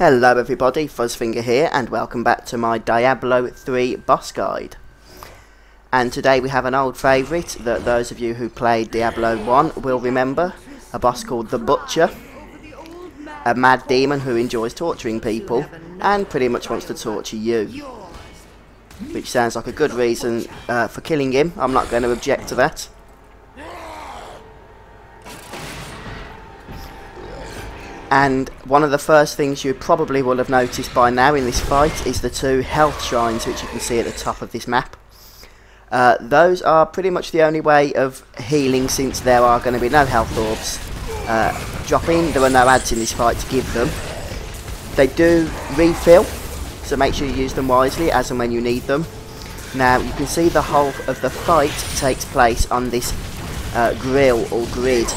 Hello everybody, Fuzzfinger here and welcome back to my Diablo 3 boss guide. And today we have an old favourite that those of you who played Diablo 1 will remember. A boss called the Butcher. A mad demon who enjoys torturing people and pretty much wants to torture you. Which sounds like a good reason for killing him. I'm not going to object to that. And one of the first things you probably will have noticed by now in this fight is the two health shrines which you can see at the top of this map. Those are pretty much the only way of healing since there are going to be no health orbs dropping. There are no ads in this fight to give them. They do refill, so make sure you use them wisely as and when you need them. Now you can see the whole of the fight takes place on this grill or grid.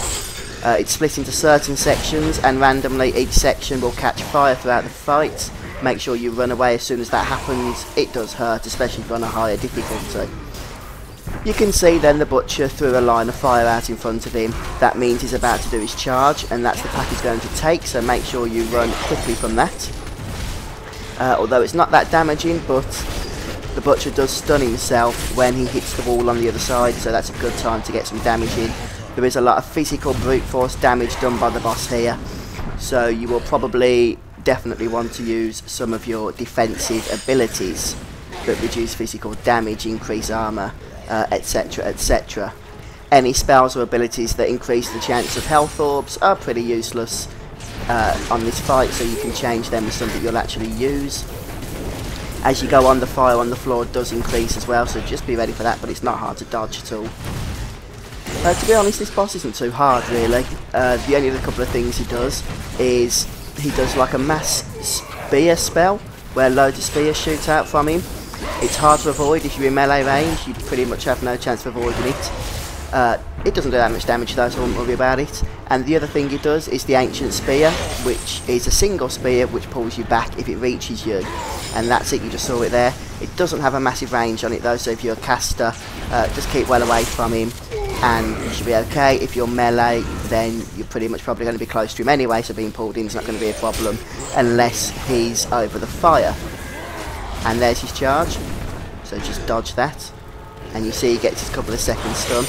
It's split into certain sections and randomly each section will catch fire throughout the fight. Make sure you run away as soon as that happens. It does hurt, especially if you're on a higher difficulty. You can see then the Butcher threw a line of fire out in front of him. That means he's about to do his charge and that's the path he's going to take, so make sure you run quickly from that. Although it's not that damaging, but the Butcher does stun himself when he hits the wall on the other side, so that's a good time to get some damage in. There is a lot of physical brute force damage done by the boss here, so you will probably definitely want to use some of your defensive abilities that reduce physical damage, increase armour, etc, etc. Any spells or abilities that increase the chance of health orbs are pretty useless on this fight, so you can change them to something you'll actually use. As you go on, the fire on the floor does increase as well, so just be ready for that, but it's not hard to dodge at all. To be honest, this boss isn't too hard really. The only other couple of things he does is he does like a mass spear spell where loads of spears shoot out from him. It's hard to avoid. If you're in melee range, you pretty much have no chance of avoiding it. It doesn't do that much damage though, so I won't worry about it. And the other thing he does is the Ancient Spear, which is a single spear which pulls you back if it reaches you. And that's it, you just saw it there. It doesn't have a massive range on it though, so if you're a caster, just keep well away from him and you should be okay. If you're melee, then you're pretty much probably going to be close to him anyway, so being pulled in is not going to be a problem unless he's over the fire. And there's his charge, so just dodge that. And you see he gets his couple of seconds stun.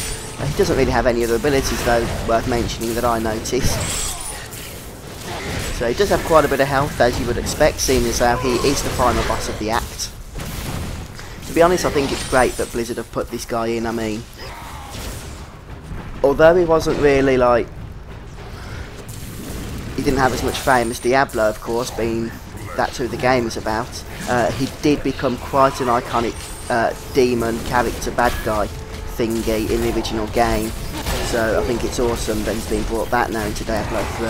He doesn't really have any other abilities though worth mentioning that I noticed. So he does have quite a bit of health, as you would expect, seeing as how he is the final boss of the act. To be honest, I think it's great that Blizzard have put this guy in. I mean, although he wasn't really like, he didn't have as much fame as Diablo, of course, being that's who the game is about. He did become quite an iconic demon character, bad guy thingy in the original game. So I think it's awesome that he's been brought back now into Diablo 3.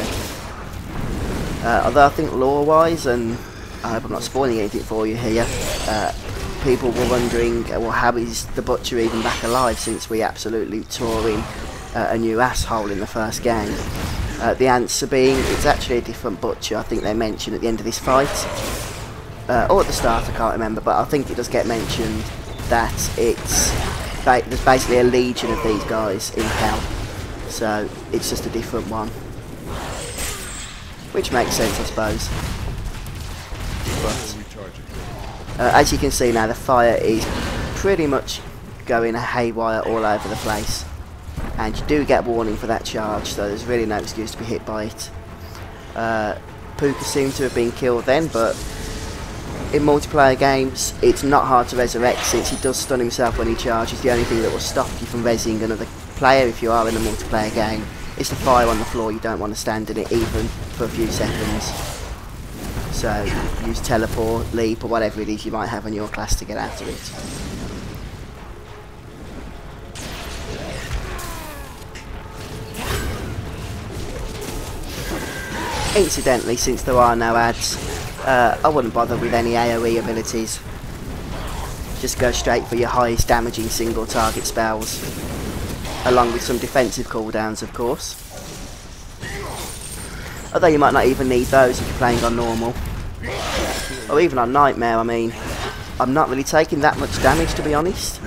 Although I think lore-wise, and I hope I'm not spoiling anything for you here, people were wondering, well, how is the Butcher even back alive since we absolutely tore him a new asshole in the first game? The answer being, it's actually a different Butcher. I think they mention at the end of this fight, or at the start, I can't remember, but I think it does get mentioned that there's basically a legion of these guys in hell, so it's just a different one, which makes sense, I suppose. But as you can see now, the fire is pretty much going haywire all over the place, and you do get warning for that charge, so there's really no excuse to be hit by it. Puka seems to have been killed then, but in multiplayer games it's not hard to resurrect since he does stun himself when he charges. The only thing that will stop you from rezzing another player if you are in a multiplayer game is the fire on the floor. You don't want to stand in it even for a few seconds. So use teleport, leap, or whatever it is you might have in your class to get out of it. Incidentally, since there are no ads, I wouldn't bother with any AoE abilities. Just go straight for your highest damaging single target spells, along with some defensive cooldowns, of course. Although you might not even need those if you're playing on normal, or even on Nightmare. I mean, I'm not really taking that much damage, to be honest,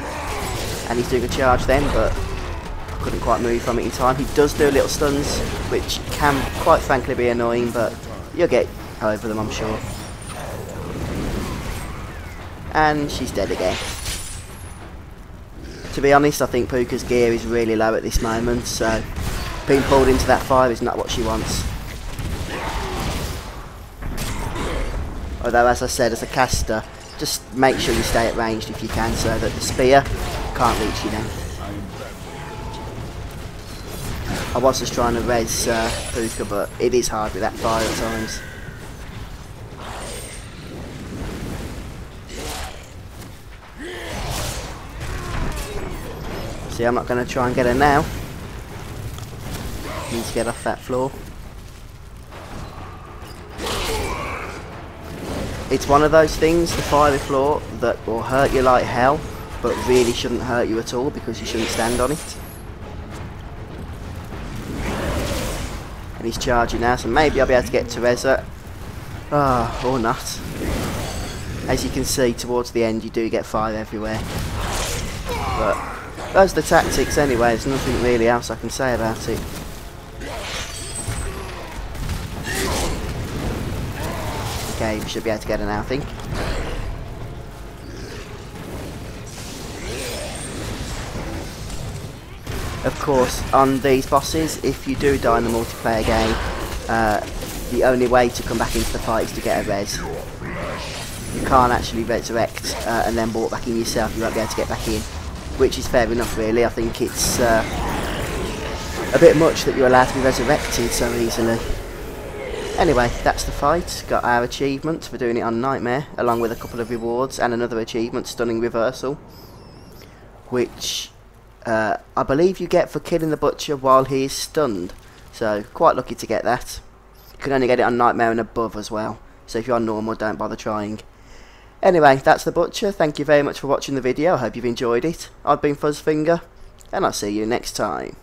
and he's doing a charge then, but I couldn't quite move from it in time. He does do little stuns, which can quite frankly be annoying, but you'll get over them, I'm sure. And she's dead again. To be honest, I think Puka's gear is really low at this moment, so being pulled into that fire is not what she wants. Although, as I said, as a caster, just make sure you stay at ranged if you can, so that the spear can't reach you then. I was just trying to res Puka, but it is hard with that fire at times. See, I'm not going to try and get her now. Need to get off that floor. It's one of those things, the fiery floor, that will hurt you like hell, but really shouldn't hurt you at all because you shouldn't stand on it. And he's charging now, so maybe I'll be able to get to res her. Ah, or not. As you can see, towards the end you do get fire everywhere. But those are the tactics anyway, there's nothing really else I can say about it. Okay, we should be able to get her now, I think. Of course, on these bosses, if you do die in the multiplayer game, the only way to come back into the fight is to get a res. You can't actually resurrect and then walk back in yourself, you won't be able to get back in. Which is fair enough really, I think it's a bit much that you're allowed to be resurrected so easily. Anyway, that's the fight. Got our achievement for doing it on Nightmare, along with a couple of rewards and another achievement, Stunning Reversal, which I believe you get for killing the Butcher while he is stunned. So, quite lucky to get that. You can only get it on Nightmare and above as well. So if you're on normal, don't bother trying. Anyway, that's the Butcher. Thank you very much for watching the video. I hope you've enjoyed it. I've been FuzzFinger, and I'll see you next time.